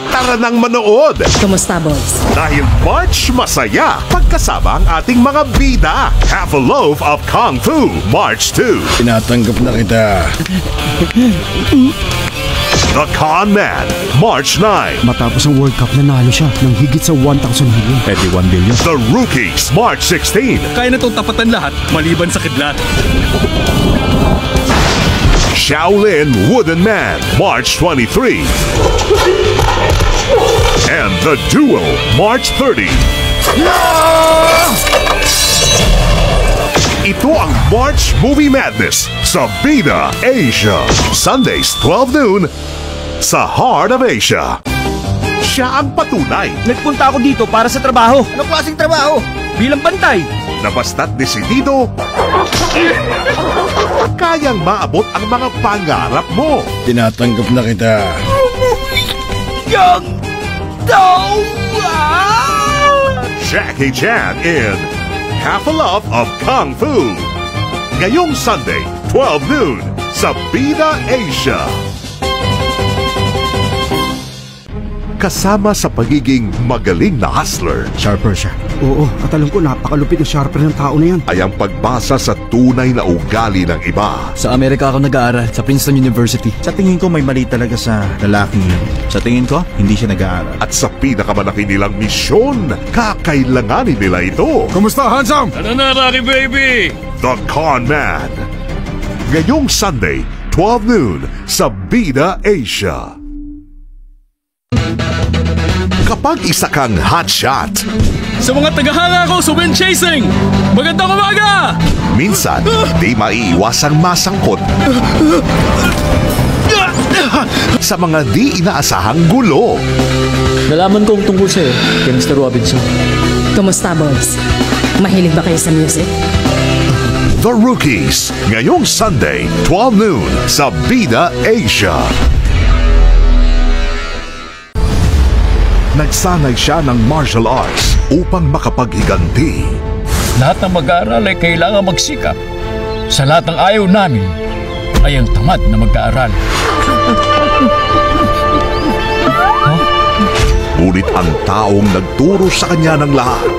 Tara nang manood! Kumusta, boys? Dahil March masaya pagkasama ang ating mga bida. Half a Loaf of Kung Fu, March 2. Tinatanggap na kita. The Con Man, March 9. Matapos ang World Cup, nanalo siya ng higit sa 1,000 million. Pwede 1 billion. The Rookies, March 16. Kaya na itong tapatan lahat, maliban sa kidlat. Shaolin Wooden Man, March 23. And The Duel, March 30. Ito ang March Movie Madness sa Bida Asia. Sundays, 12 noon sa Heart of Asia. Siya ang patunay Nagpunta ako dito para sa trabaho. Anong klaseng trabaho? Bilang bantay. na basta't desidido, kayang maabot ang mga pangarap mo. Tinatanggap na kita. Yang Tawa! Jackie Chan in Half a Love of Kung Fu. Ngayong Sunday, 12 noon sa Bida Asia. Kasama sa pagiging magaling na hustler Sharper siya. Oo, at alam ko napakalupit na sharper ng tao na yan. ay ang pagbasa sa tunay na ugali ng iba. Sa Amerika ako nag-aaral, sa Princeton University. Sa tingin ko may mali talaga sa lalaking yun. Sa tingin ko, hindi siya nag-aaral. At sa pinakamalaki nilang misyon, kakailanganin nila ito. Kumusta, handsome? Ano na, Rocky baby? The Con Man. Ngayong Sunday, 12 noon sa Bida Asia. Kapag isa kang hotshot, Sa mga tagahanga ko sa wind chasing, magandang umaga! minsan di maiiwasang masangkot sa mga di inaasahang gulo. Nalaman kong tungkol sa'yo, kay Mr. Robinson. Kumusta, boys? Mahilig ba kayo sa music? The Rookies, ngayong Sunday, 12 noon sa Bida Asia. Nagsanay siya ng martial arts upang makapaghiganti. Lahat ng mag-aaral ay kailangan magsikap. Sa lahat ng ayaw namin ay ang tamad na mag-aaral. Ngunit ang taong nagturo sa kanya ng lahat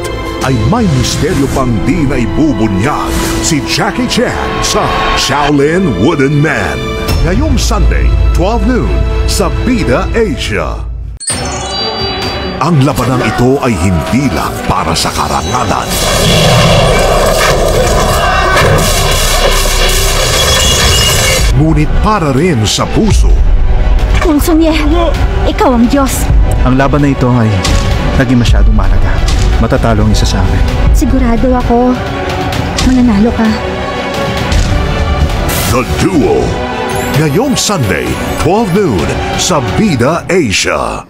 ay may misteryo pang di na ibubunyag, si Jackie Chan sa Shaolin Wooden Man. Ngayong Sunday, 12 noon sa Bida Asia. Ang labanang ito ay hindi lang para sa karangalan. Ngunit para rin sa puso. Kung Sunye, ikaw ang Diyos. Ang laban na ito ay naging masyadong mahalaga. Matatalo ang isa sa amin. Sigurado ako, mananalo ka. The Duel. Ngayong Sunday, 12 noon sa Bida Asia.